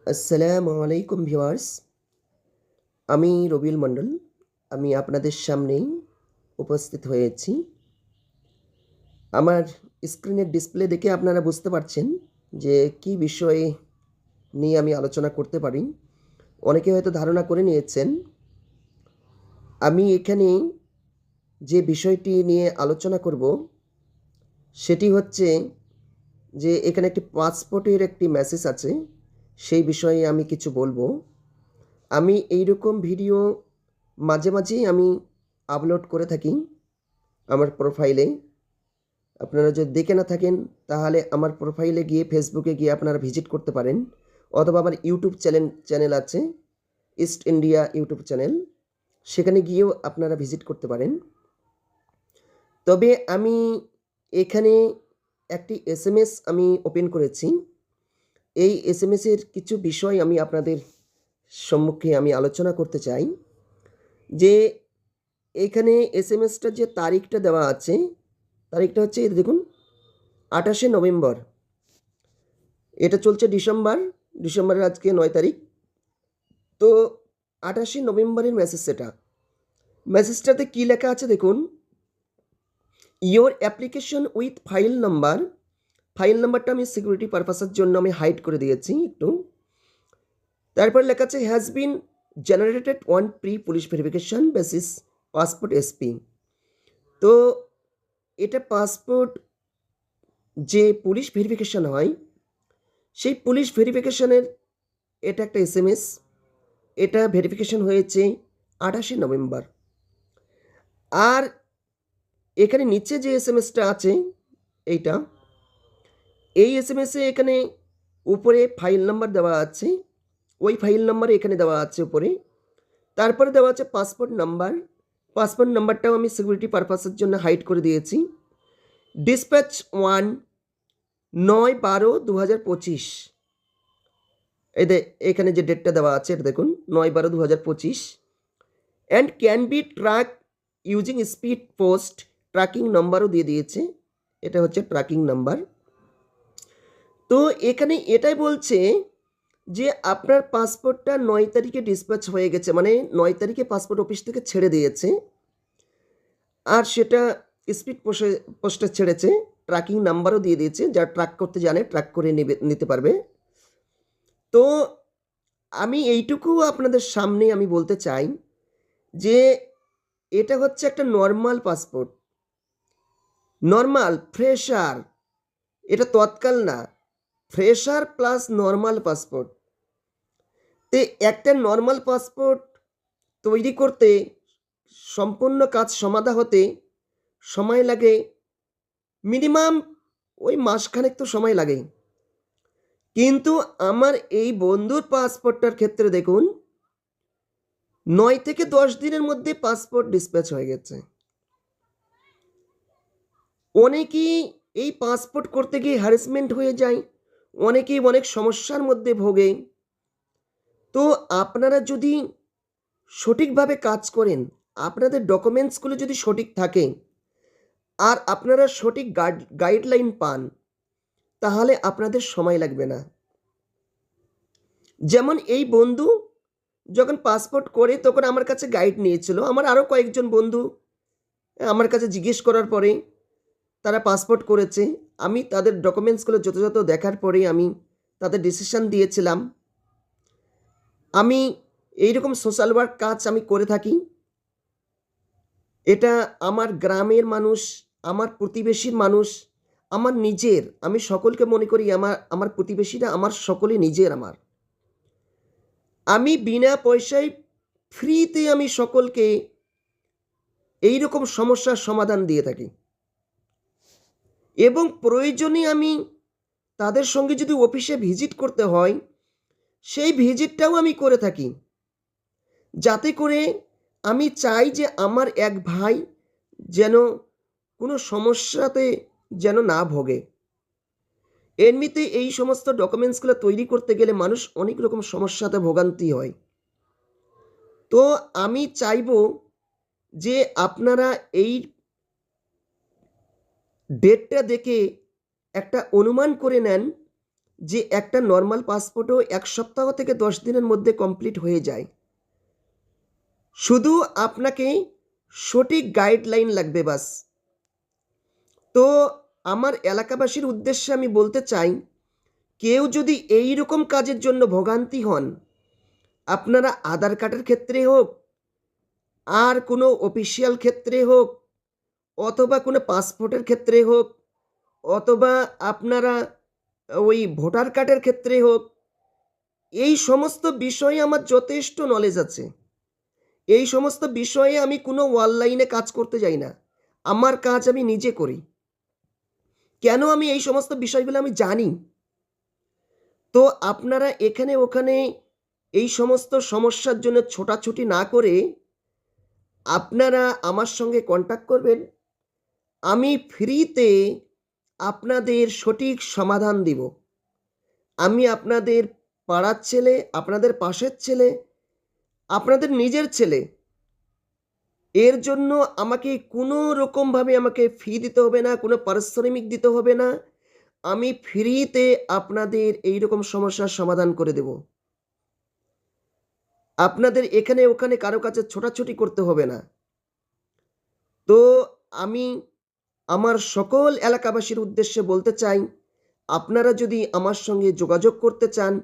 আসসালামু আলাইকুম ভিউয়ার্স। আমি রবিউল মণ্ডল। আমি আপনাদের সামনেই উপস্থিত হয়েছি। আমার স্ক্রিনের ডিসপ্লে দেখে আপনারা বুঝতে পারছেন যে কী বিষয়ে নিয়ে আমি আলোচনা করতে পারি। অনেকে হয়তো ধারণা করে নিয়েছেন। আমি এখানে যে বিষয়টি নিয়ে আলোচনা করব সেটি হচ্ছে যে এখানে একটি পাসপোর্টের একটি মেসেজ আছে, সেই বিষয়ে আমি কিছু বলবো। আমি এইরকম ভিডিও মাঝে মাঝেই আমি আপলোড করে থাকি আমার প্রোফাইলে। আপনারা যদি দেখে না থাকেন তাহলে আমার প্রোফাইলে গিয়ে ফেসবুকে গিয়ে আপনারা ভিজিট করতে পারেন, অথবা আমার ইউটিউব চ্যানেল আছে, ইস্ট ইন্ডিয়া ইউটিউব চ্যানেল, সেখানে গিয়েও আপনারা ভিজিট করতে পারেন। তবে আমি এখানে একটি এসএমএস আমি ওপেন করেছি। এই এসএমএসের কিছু বিষয় আমি আপনাদের সম্মুখে আমি আলোচনা করতে চাই। যে এইখানে এসএমএসটার যে তারিখটা দেওয়া আছে, তারিখটা হচ্ছে এই দেখুন 28শে নভেম্বর। এটা চলছে ডিসেম্বরের আজকে 9 তারিখ। তো 28শে নভেম্বরের মেসেজ সেটা। মেসেজটাতে কী লেখা আছে দেখুন, your application with file number. File নাম্বারটা আমি সিকিউরিটি পারপাসের জন্য আমি হাইড করে দিয়েছি একটু। তারপর লেখা আছে has been generated on pre police verification basis passport SP. তো এটা পাসপোর্ট যে পুলিশ ভেরিফিকেশন হয়, সেই পুলিশ ভেরিফিকেশনের এটা একটা এসএমএস। এটা ভেরিফিকেশন হয়েছে 28শে নভেম্বর। আর এখানে নিচে যে এসএমএসটা আছে এইটা, এই এসএমএসে এখানে উপরে ফাইল নাম্বার দেওয়া আছে, ওই ফাইল নাম্বার এখানে দেওয়া আছে উপরে। তারপরে দেওয়া আছে পাসপোর্ট নাম্বার। পাসপোর্ট নাম্বারটাও আমি সিকিউরিটি পারপাসের জন্য হাইড করে দিয়েছি। ডিসপ্যাচ 1 9/12/2025। এখানে যে ডেটটা দেওয়া আছে এটা দেখুন 9/12/2025। And can be track using speed post. Tracking নাম্বারও দিয়ে দিয়েছে, এটা হচ্ছে ট্র্যাকিং নাম্বার। তো এখানে এটাই বলছে যে আপনার পাসপোর্টটা 9 তারিখে ডিসপ্যাচ হয়ে গেছে, মানে 9 তারিখে পাসপোর্ট অফিস থেকে ছেড়ে দিয়েছে। আর সেটা স্পিড পোস্টে ছেড়েছে, ট্র্যাকিং নাম্বারও দিয়ে দিয়েছে, যারা ট্র্যাক করতে জানে ট্র্যাক করে নিতে পারবে। তো আমি এইটুকু আপনাদের সামনে আমি বলতে চাই যে এটা হচ্ছে একটা নর্মাল পাসপোর্ট, নর্মাল ফ্রেশার। এটা তৎকাল না, ফ্রেশার প্লাস নর্মাল পাসপোর্ট। তো একটা নর্মাল পাসপোর্ট তৈরি করতে সম্পূর্ণ কাজ সমাধা হতে সময় লাগে মিনিমাম ওই মাসখানেক তো সময় লাগে। কিন্তু আমার এই বন্ধুর পাসপোর্টটার ক্ষেত্রে দেখুন 9 থেকে 10 দিনের মধ্যে পাসপোর্ট ডিসপ্যাচ হয়ে গেছে। অনেকেই এই পাসপোর্ট করতে গিয়ে হ্যারাসমেন্ট হয়ে যায়, অনেকেই অনেক সমস্যার মধ্যে ভোগে। তো আপনারা যদি সঠিকভাবে কাজ করেন, আপনাদের ডকুমেন্টসগুলো যদি সঠিক থাকে আর আপনারা সঠিক গাইডলাইন পান, তাহলে আপনাদের সময় লাগবে না। যেমন এই বন্ধু যখন পাসপোর্ট করে তখন আমার কাছে গাইড নিয়েছিল, আমার আরও কয়েকজন বন্ধু আমার কাছে জিজ্ঞেস করার পরে তারা পাসপোর্ট করেছে। আমি তাদের ডকুমেন্টসগুলো যথাযথ দেখার পরে আমি তাদের ডিসিশন দিয়েছিলাম। আমি এইরকম সোশ্যাল ওয়ার্ক কাজ আমি করে থাকি। এটা আমার গ্রামের মানুষ, আমার প্রতিবেশীর মানুষ, আমার নিজের, আমি সকলকে মনে করি আমার প্রতিবেশীরা আমার সকলে নিজের আমার। আমি বিনা পয়সায় ফ্রিতে আমি সকলকে এই রকম সমস্যার সমাধান দিয়ে থাকি, এবং প্রয়োজনে আমি তাদের সঙ্গে যদি অফিসে ভিজিট করতে হয় সেই ভিজিটটাও আমি করে থাকি, যাতে করে আমি চাই যে আমার এক ভাই যেন কোনো সমস্যাতে যেন না ভোগে। এমনিতে এই সমস্ত ডকুমেন্টসগুলো তৈরি করতে গেলে মানুষ অনেক রকম সমস্যাতে ভোগান্তি হয়। তো আমি চাইব যে আপনারা এই ডেটটা দেখে একটা অনুমান করে নেন যে একটা নর্মাল পাসপোর্টও 1 সপ্তাহ থেকে 10 দিনের মধ্যে কমপ্লিট হয়ে যায়। শুধু আপনাকে সঠিক গাইডলাইন লাগবে বাস। তো আমার এলাকাবাসীর উদ্দেশ্যে আমি বলতে চাই, কেউ যদি এই রকম কাজের জন্য ভোগান্তি হন, আপনারা আধার কার্ডের ক্ষেত্রে হোক, আর কোনো অফিসিয়াল ক্ষেত্রে হোক, অথবা কোনো পাসপোর্টের ক্ষেত্রে হোক, অথবা আপনারা ওই ভোটার কার্ডের ক্ষেত্রে হোক, এই সমস্ত বিষয়ে আমার যথেষ্ট নলেজ আছে। এই সমস্ত বিষয়ে আমি কোনো অনলাইনে কাজ করতে যাই না। আমার কাজ আমি নিজে করি। কেন আমি এই সমস্ত বিষয়গুলো আমি জানি। তো আপনারা এখানে ওখানে এই সমস্ত সমস্যার জন্য ছোটাছুটি না করে আপনারা আমার সঙ্গে কন্ট্যাক্ট করবেন। আমি ফ্রিতে আপনাদের সঠিক সমাধান দিব। আমি আপনাদের পাড়ার ছেলে, আপনাদের পাশের ছেলে, আপনাদের নিজের ছেলে। এর জন্য আমাকে কোনো রকমভাবে আমাকে ফি দিতে হবে না, কোনো পারিশ্রমিক দিতে হবে না। আমি ফ্রিতে আপনাদের এই রকম সমস্যার সমাধান করে দেব। আপনাদের এখানে ওখানে কারো কাছে ছোটাছুটি করতে হবে না। তো আমি আমার সকল এলাকাবাসীর উদ্দেশ্যে বলতে চাই, আপনারা যদি আমার সঙ্গে যোগাযোগ করতে চান,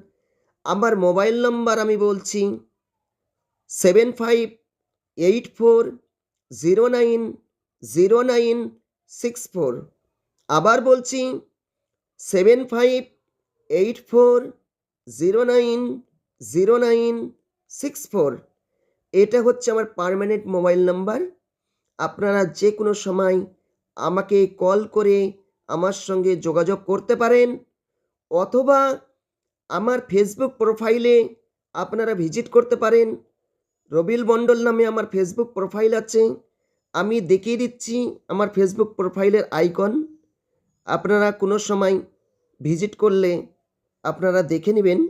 আমার মোবাইল নম্বর আমি বলছি 7584090964। আবার বলছি 7584090964। এটা হচ্ছে আমার পার্মানেন্ট মোবাইল নাম্বার। আপনারা যে কোনো সময় আমাকে কল করে আমার সঙ্গে যোগাযোগ করতে পারেন, অথবা আমার ফেসবুক প্রোফাইলে আপনারা ভিজিট করতে পারেন। রবিউল মণ্ডল নামে আমার ফেসবুক প্রোফাইল আছে। আমি দেখিয়ে দিচ্ছি আমার ফেসবুক প্রোফাইলের আইকন। আপনারা কোনো সময় ভিজিট করলে আপনারা দেখে নেবেন।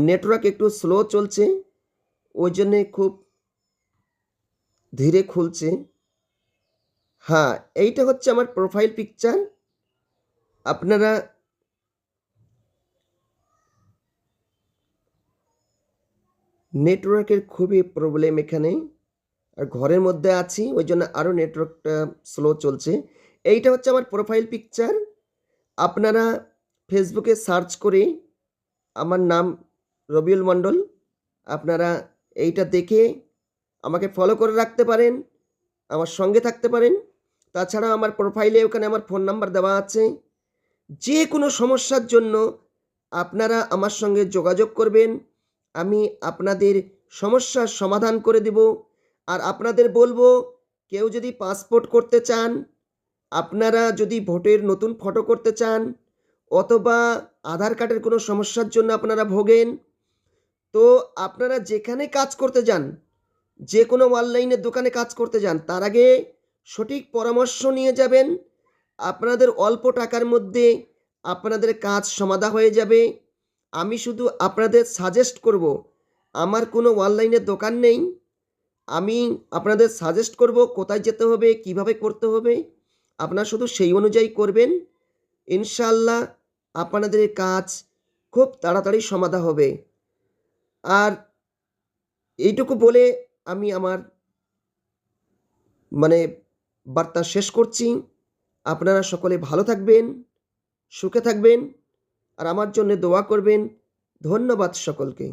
নেটওয়ার্ক একটু স্লো চলছে, ওই জন্যে খুব ধীরে খুলছে। হ্যাঁ, এইটা হচ্ছে আমার প্রোফাইল পিকচার। আপনারা নেটওয়ার্কের খুবই প্রবলেম এখানে, আর ঘরের মধ্যে আছি, ওই জন্য আরও নেটওয়ার্কটা স্লো চলছে। এইটা হচ্ছে আমার প্রোফাইল পিকচার। আপনারা ফেসবুকে সার্চ করে আমার নাম রবিউল মণ্ডল, আপনারা এইটা দেখে আমাকে ফলো করে রাখতে পারেন, আমার সঙ্গে থাকতে পারেন। তাছাড়া আমার প্রোফাইলে ওখানে আমার ফোন নাম্বার দেওয়া আছে। যে কোনো সমস্যার জন্য আপনারা আমার সঙ্গে যোগাযোগ করবেন। আমি আপনাদের সমস্যার সমাধান করে দেব। আর আপনাদের বলবো, কেউ যদি পাসপোর্ট করতে চান, আপনারা যদি ভোটের নতুন ফটো করতে চান, অথবা আধার কার্ডের কোনো সমস্যার জন্য আপনারা ভোগেন, তো আপনারা যেখানে কাজ করতে যান, যে কোনো অনলাইনের দোকানে কাজ করতে যান, তার আগে সঠিক পরামর্শ নিয়ে যাবেন। আপনাদের অল্প টাকার মধ্যে আপনাদের কাজ সমাধা হয়ে যাবে। আমি শুধু আপনাদের সাজেস্ট করব। আমার কোনো অনলাইনের দোকান নেই। আমি আপনাদের সাজেস্ট করব কোথায় যেতে হবে, কিভাবে করতে হবে। আপনারা শুধু সেই অনুযায়ী করবেন। ইনশাআল্লাহ আপনাদের কাজ খুব তাড়াতাড়ি সমাধা হবে। আর এইটুকু বলে আমি আমার বার্তা শেষ করছি। আপনারা সকলে ভালো থাকবেন, সুখে থাকবেন, আর আমার জন্য দোয়া করবেন। ধন্যবাদ সকলকে।